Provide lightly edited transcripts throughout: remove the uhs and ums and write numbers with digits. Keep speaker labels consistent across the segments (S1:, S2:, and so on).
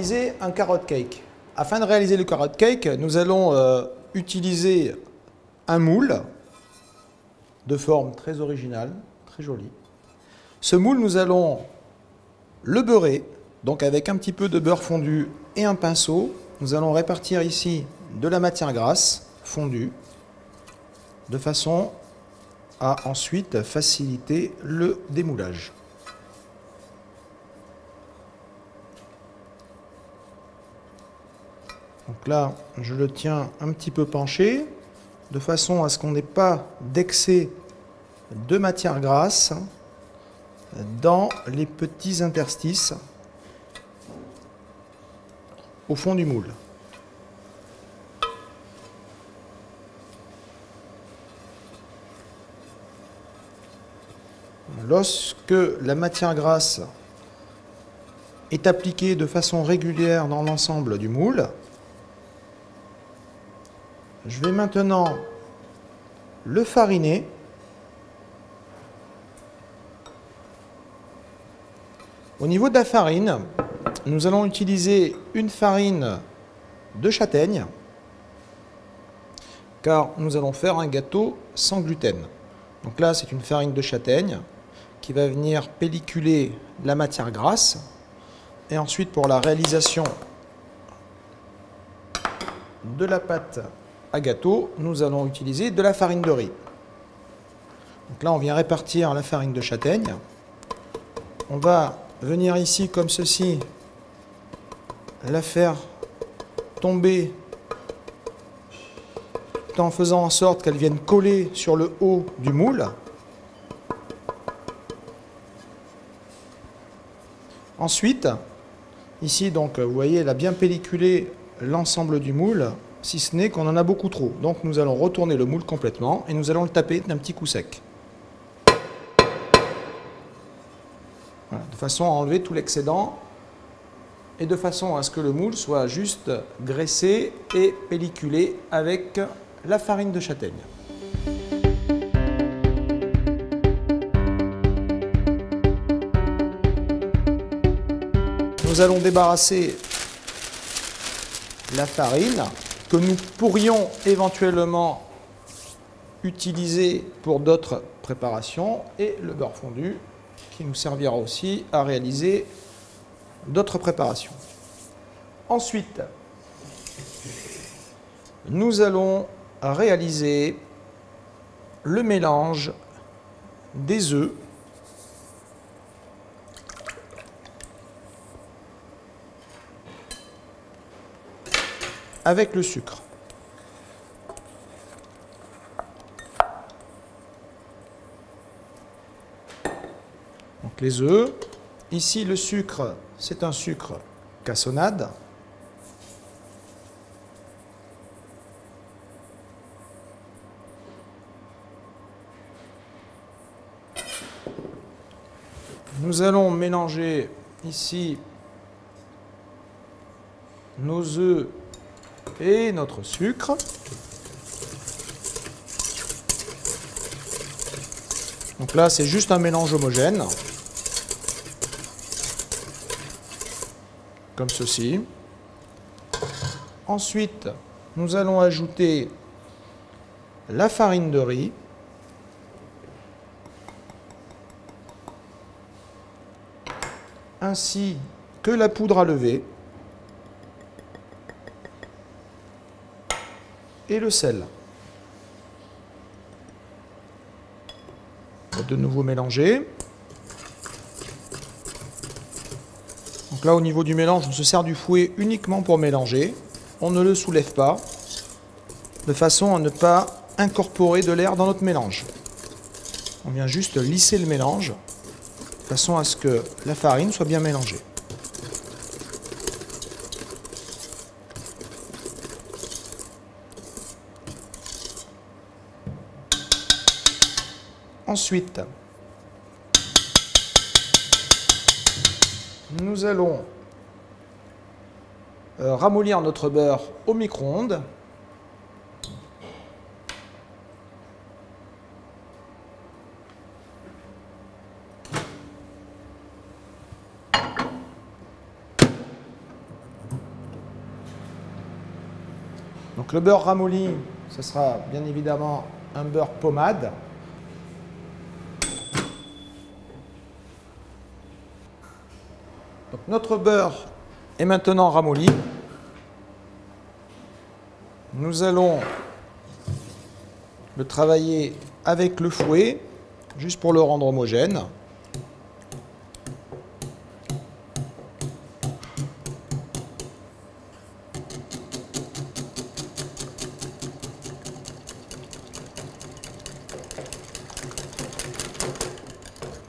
S1: réaliser un carrot cake. Afin de réaliser le carrot cake, nous allons utiliser un moule de forme très originale, très jolie. Ce moule, nous allons le beurrer, donc avec un petit peu de beurre fondu et un pinceau. Nous allons répartir ici de la matière grasse fondue, de façon à ensuite faciliter le démoulage. Donc là, je le tiens un petit peu penché, de façon à ce qu'on n'ait pas d'excès de matière grasse dans les petits interstices au fond du moule. Lorsque la matière grasse est appliquée de façon régulière dans l'ensemble du moule, je vais maintenant le fariner au niveau de la farine. Nous allons utiliser une farine de châtaigne car nous allons faire un gâteau sans gluten. Donc là, c'est une farine de châtaigne qui va venir pelliculer la matière grasse. Et ensuite, pour la réalisation de la pâte à gâteau, nous allons utiliser de la farine de riz. Donc là, on vient répartir la farine de châtaigne. On va venir ici, comme ceci, la faire tomber en faisant en sorte qu'elle vienne coller sur le haut du moule. Ensuite, ici, donc, vous voyez, elle a bien pelliculé l'ensemble du moule, si ce n'est qu'on en a beaucoup trop. Donc nous allons retourner le moule complètement et nous allons le taper d'un petit coup sec. Voilà, de façon à enlever tout l'excédent et de façon à ce que le moule soit juste graissé et pelliculé avec la farine de châtaigne. Nous allons débarrasser la farine que nous pourrions éventuellement utiliser pour d'autres préparations et le beurre fondu qui nous servira aussi à réaliser d'autres préparations. Ensuite, nous allons réaliser le mélange des œufs avec le sucre. Donc les œufs. Ici, le sucre, c'est un sucre cassonade. Nous allons mélanger ici nos œufs et notre sucre. Donc là, c'est juste un mélange homogène, comme ceci. Ensuite, nous allons ajouter la farine de riz, ainsi que la poudre à lever et le sel. On va de nouveau mélanger. Donc là, au niveau du mélange, on se sert du fouet uniquement pour mélanger. On ne le soulève pas, de façon à ne pas incorporer de l'air dans notre mélange. On vient juste lisser le mélange, de façon à ce que la farine soit bien mélangée. Ensuite, nous allons ramollir notre beurre au micro-ondes. Donc le beurre ramolli, ce sera bien évidemment un beurre pommade. Donc notre beurre est maintenant ramolli. Nous allons le travailler avec le fouet, juste pour le rendre homogène.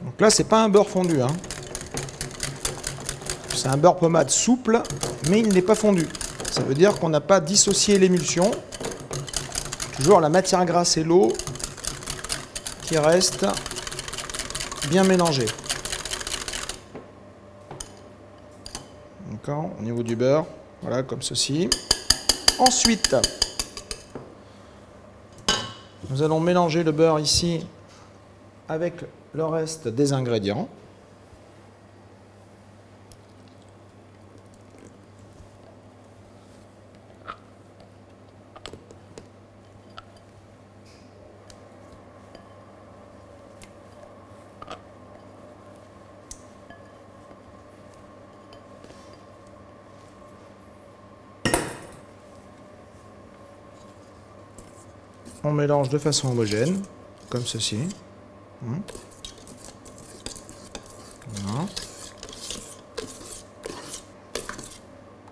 S1: Donc là, c'est pas un beurre fondu, hein. C'est un beurre pommade souple, mais il n'est pas fondu. Ça veut dire qu'on n'a pas dissocié l'émulsion. Toujours la matière grasse et l'eau qui restent bien mélangées. D'accord, au niveau du beurre, voilà, comme ceci. Ensuite, nous allons mélanger le beurre ici avec le reste des ingrédients. On mélange de façon homogène, comme ceci. Voilà.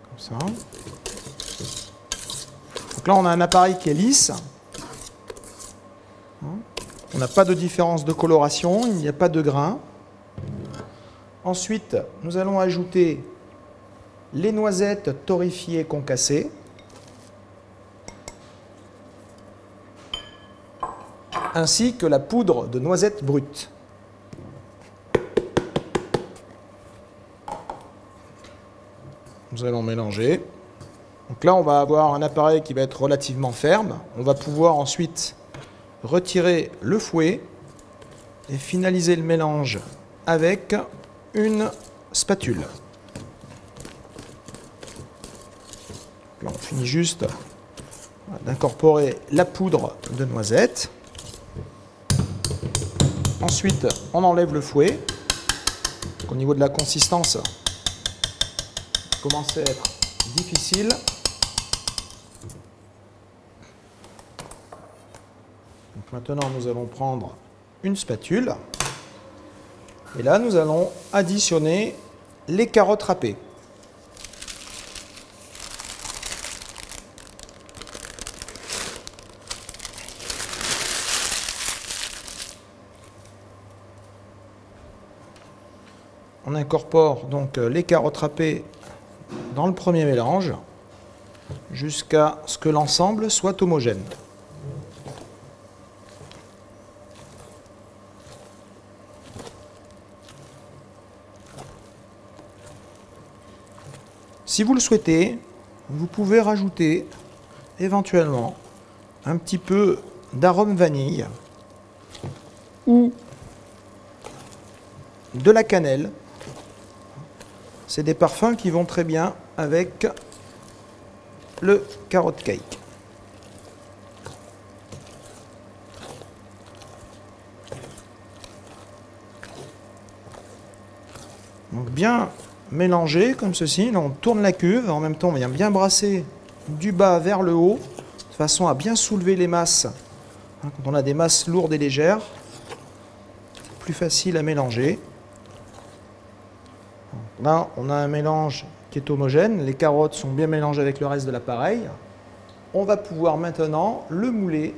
S1: Comme ça. Donc là, on a un appareil qui est lisse. On n'a pas de différence de coloration, il n'y a pas de grains. Ensuite, nous allons ajouter les noisettes torréfiées concassées. Ainsi que la poudre de noisettes brutes. Nous allons mélanger. Donc là, on va avoir un appareil qui va être relativement ferme. On va pouvoir ensuite retirer le fouet et finaliser le mélange avec une spatule. Là, on finit juste d'incorporer la poudre de noisettes. Ensuite, on enlève le fouet. Donc, au niveau de la consistance, ça commence à être difficile. Donc, maintenant, nous allons prendre une spatule. Et là, nous allons additionner les carottes râpées. On incorpore donc les carottes râpées dans le premier mélange jusqu'à ce que l'ensemble soit homogène. Si vous le souhaitez, vous pouvez rajouter éventuellement un petit peu d'arôme vanille ou de la cannelle. C'est des parfums qui vont très bien avec le carrot cake. Donc bien mélanger comme ceci. Là, on tourne la cuve. En même temps, on vient bien brasser du bas vers le haut, de façon à bien soulever les masses. Quand on a des masses lourdes et légères, plus facile à mélanger. Là, on a un mélange qui est homogène. Les carottes sont bien mélangées avec le reste de l'appareil. On va pouvoir maintenant le mouler.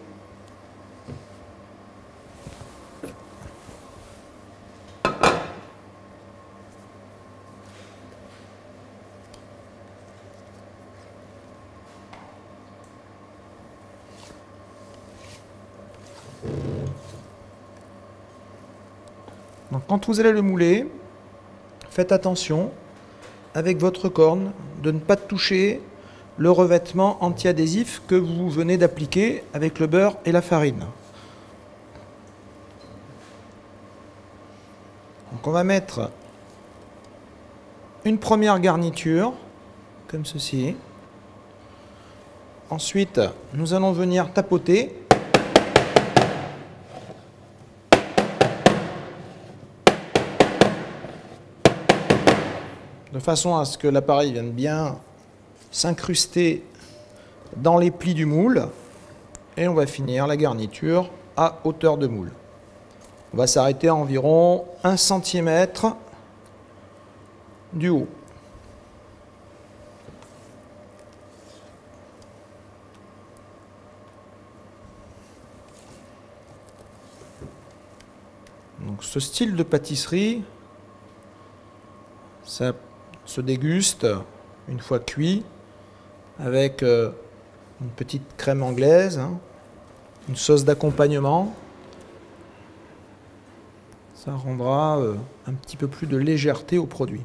S1: Donc, quand vous allez le mouler, faites attention avec votre corne de ne pas toucher le revêtement anti-adhésif que vous venez d'appliquer avec le beurre et la farine. Donc on va mettre une première garniture comme ceci. Ensuite, nous allons venir tapoter. De façon à ce que l'appareil vienne bien s'incruster dans les plis du moule. Et on va finir la garniture à hauteur de moule. On va s'arrêter à environ 1 cm du haut. Donc ce style de pâtisserie, ça se déguste une fois cuit avec une petite crème anglaise, hein, une sauce d'accompagnement. Ça rendra un petit peu plus de légèreté au produit.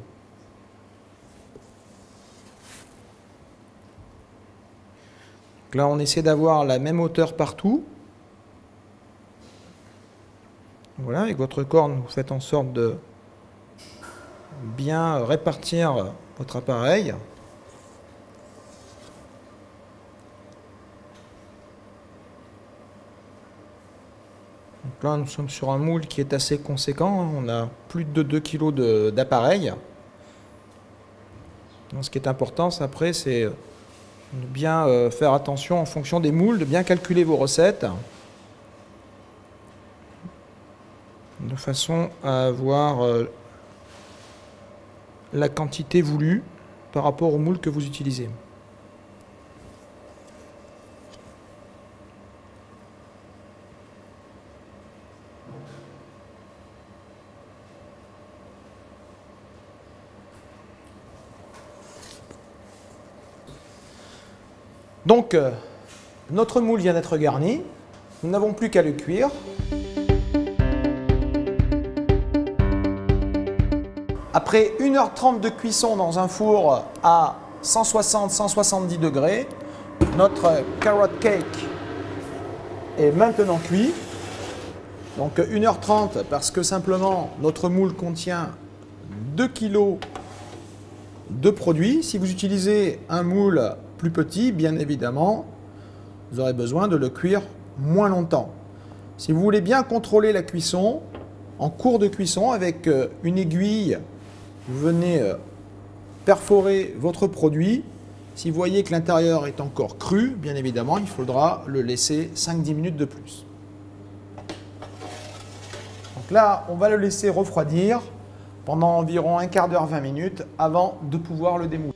S1: Donc là, on essaie d'avoir la même hauteur partout. Voilà, avec votre corne, vous faites en sorte de bien répartir votre appareil. Donc là, nous sommes sur un moule qui est assez conséquent. On a plus de 2 kg d'appareil. Ce qui est important, après, c'est de bien faire attention en fonction des moules, de bien calculer vos recettes, de façon à avoir la quantité voulue par rapport au moule que vous utilisez. Donc, notre moule vient d'être garni. Nous n'avons plus qu'à le cuire. Après 1h30 de cuisson dans un four à 160-170 degrés, notre carrot cake est maintenant cuit. Donc 1h30 parce que simplement notre moule contient 2 kg de produit. Si vous utilisez un moule plus petit, bien évidemment, vous aurez besoin de le cuire moins longtemps. Si vous voulez bien contrôler la cuisson, en cours de cuisson, avec une aiguille, vous venez perforer votre produit. Si vous voyez que l'intérieur est encore cru, bien évidemment, il faudra le laisser 5-10 minutes de plus. Donc là, on va le laisser refroidir pendant environ un quart d'heure, 20 minutes avant de pouvoir le démouler.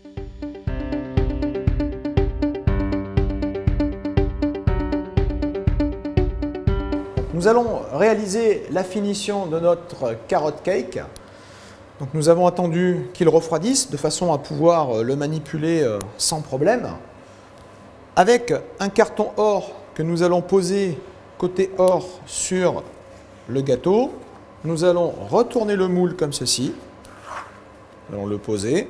S1: Nous allons réaliser la finition de notre carrot cake. Donc nous avons attendu qu'il refroidisse de façon à pouvoir le manipuler sans problème. Avec un carton or que nous allons poser côté or sur le gâteau, nous allons retourner le moule comme ceci. Nous allons le poser.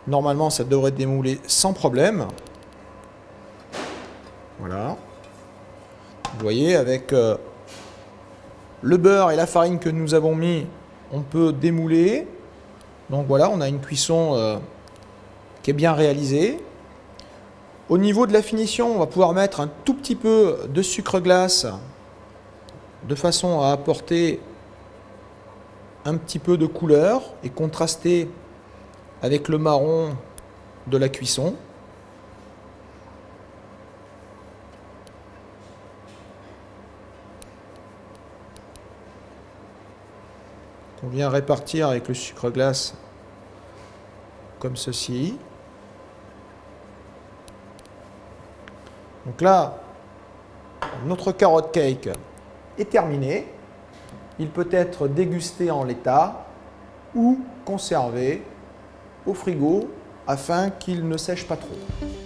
S1: Normalement, ça devrait démouler sans problème. Voilà. Vous voyez, avec le beurre et la farine que nous avons mis, on peut démouler. Donc voilà, on a une cuisson qui est bien réalisée. Au niveau de la finition, on va pouvoir mettre un tout petit peu de sucre glace de façon à apporter un petit peu de couleur et contraster avec le marron de la cuisson. On vient répartir avec le sucre glace comme ceci. Donc là, notre carrot cake est terminé. Il peut être dégusté en l'état ou conservé au frigo afin qu'il ne sèche pas trop.